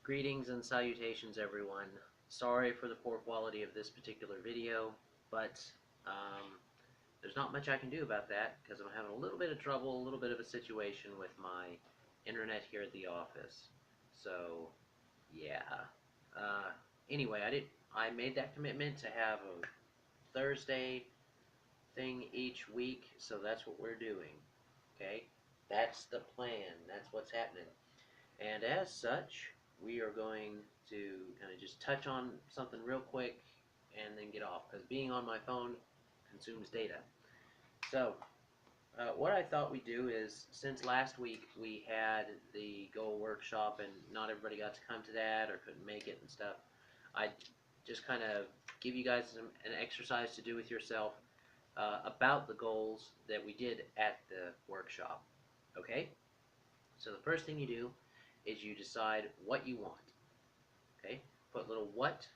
Greetings and salutations, everyone. Sorry for the poor quality of this particular video, but there's not much I can do about that because I'm having a little bit of trouble, a little bit of a situation with my internet here at the office. So, yeah. Uh, anyway, I made that commitment to have a Thursday thing each week, so that's what we're doing. Okay? That's the plan. That's what's happening. And as such, we are going to kind of just touch on something real quick and then get off, because being on my phone consumes data. So, what I thought we'd do is, since last week we had the goal workshop and not everybody got to come to that or couldn't make it and stuff, I just kind of give you guys an exercise to do with yourself about the goals that we did at the workshop. Okay? So the first thing you do is you decide what you want. Okay? Put little what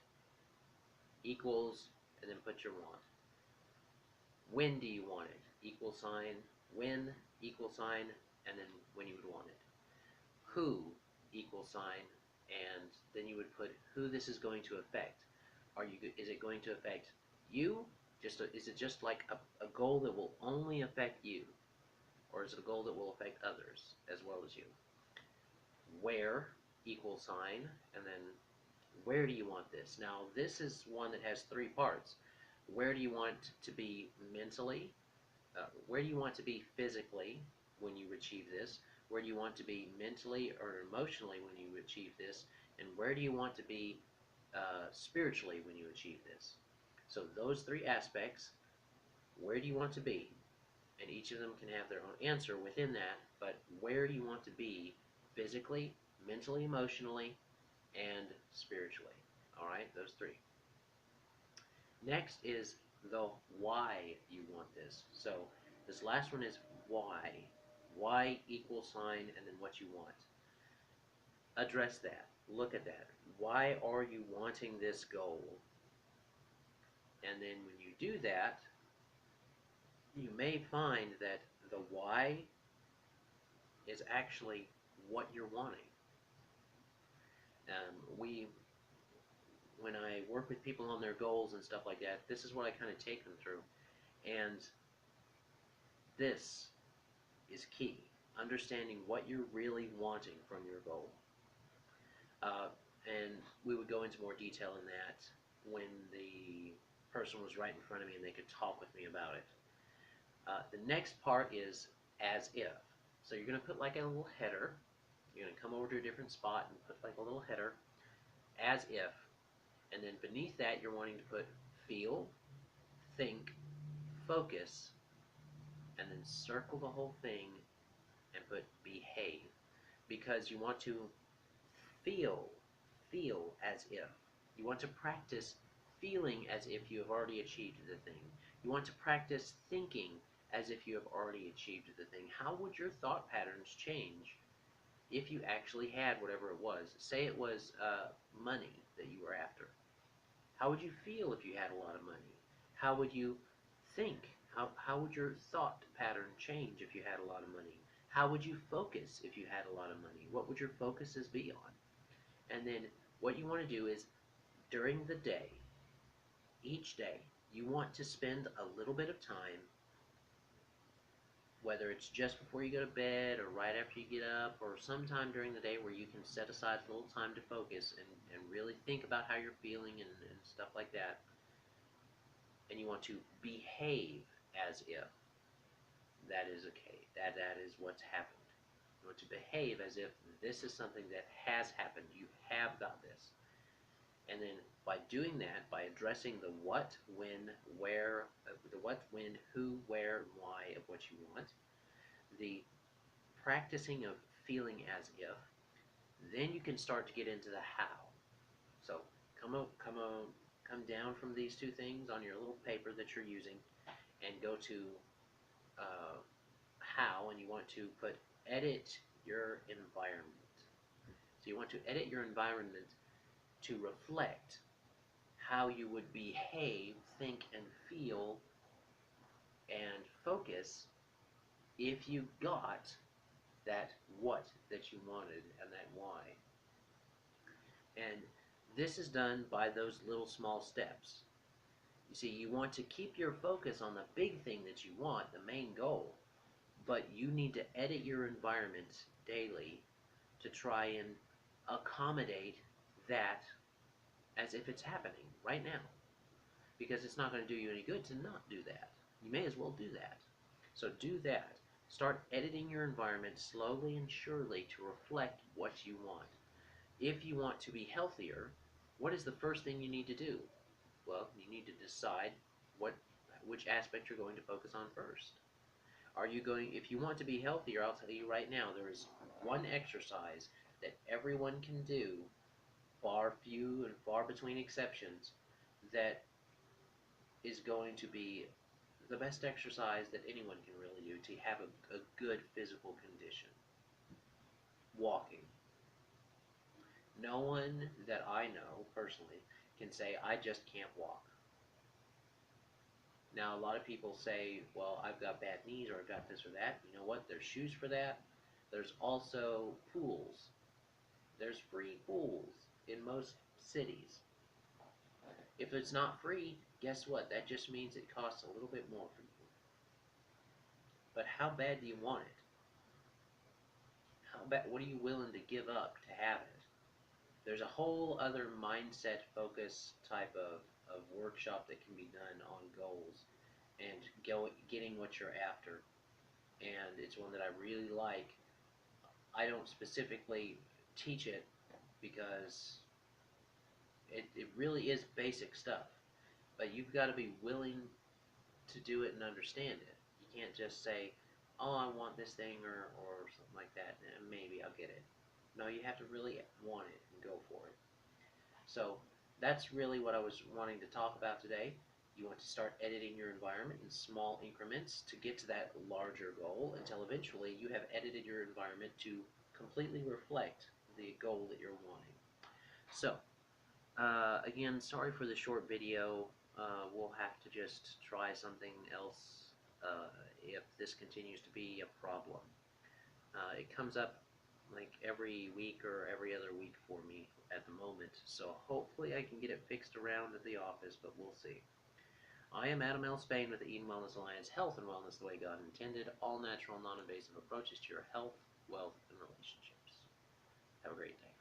equals and then put your want. When do you want it? Equal sign, when, equal sign, and then when you would want it. Who, equal sign, and then you would put who this is going to affect. Is it going to affect you? Is it just like a goal that will only affect you? Or is it a goal that will affect others as well as you? Where, equal sign, and then where do you want this? Now, this is one that has three parts. Where do you want to be mentally? Where do you want to be physically when you achieve this? Where do you want to be mentally or emotionally when you achieve this? And where do you want to be spiritually when you achieve this? So those three aspects, where do you want to be? And each of them can have their own answer within that, but where do you want to be physically, mentally, emotionally, and spiritually? All right, those three. Next is the why you want this. So this last one is why. Why equal sign and then what you want. Address that. Look at that. Why are you wanting this goal? And then when you do that, you may find that the why is actually what you're wanting. When I work with people on their goals and stuff like that, this is what I kind of take them through. And this is key. Understanding what you're really wanting from your goal. And we would go into more detail in that when the person was right in front of me and they could talk with me about it. The next part is as if. So you're going to put like a little header. You're going to come over to a different spot and put like a little header, as if. And then beneath that, you're wanting to put feel, think, focus, and then circle the whole thing and put behave. Because you want to feel as if. You want to practice feeling as if you have already achieved the thing. You want to practice thinking as if you have already achieved the thing. How would your thought patterns change if you actually had whatever it was? Say it was money that you were after. How would you feel if you had a lot of money? How would you think? How would your thought pattern change if you had a lot of money? How would you focus if you had a lot of money? What would your focuses be on? And then what you want to do is, during the day, each day, you want to spend a little bit of time, whether it's just before you go to bed or right after you get up or sometime during the day where you can set aside a little time to focus and really think about how you're feeling and stuff like that. And you want to behave as if that is okay, that is what's happened. You want to behave as if this is something that has happened. You have got this. And then by doing that, by addressing the what, when, where, the what, when, who, where, why of what you want, the practicing of feeling as if, then you can start to get into the how. So come down from these two things on your little paper that you're using and go to how, and you want to put edit your environment. So you want to edit your environment to reflect how you would behave, think, and feel and focus if you got that what that you wanted and that why. And this is done by those little small steps. You see, you want to keep your focus on the big thing that you want, the main goal, but you need to edit your environment daily to try and accommodate that as if it's happening right now. Because it's not going to do you any good to not do that. You may as well do that. So do that. Start editing your environment slowly and surely to reflect what you want. If you want to be healthier, what is the first thing you need to do? Well, you need to decide which aspect you're going to focus on first. If you want to be healthier, I'll tell you right now, there is one exercise that everyone can do, bar few and far between exceptions, that is going to be the best exercise that anyone can really do to have a good physical condition. Walking. No one that I know personally can say, I just can't walk. Now, a lot of people say, well, I've got bad knees or I've got this or that. You know what? There's shoes for that. There's also pools. There's free pools in most cities. If it's not free, guess what? That just means it costs a little bit more for you. But how bad do you want it? What are you willing to give up to have it? There's a whole other mindset focus type of workshop that can be done on goals and getting what you're after. And it's one that I really like. I don't specifically teach it because it really is basic stuff. But you've got to be willing to do it and understand it. You can't just say, oh, I want this thing or something like that, and maybe I'll get it. No, you have to really want it and go for it. So that's really what I was wanting to talk about today. You want to start editing your environment in small increments to get to that larger goal until eventually you have edited your environment to completely reflect the goal that you're wanting. So, again, sorry for the short video. We'll have to just try something else if this continues to be a problem. It comes up like every week or every other week for me at the moment, so hopefully I can get it fixed around at the office, but we'll see. I am Adam L. Spain with the Eden Wellness Alliance, health and wellness the way God intended, all natural, non-invasive approaches to your health, wealth, and relationships. Have a great day.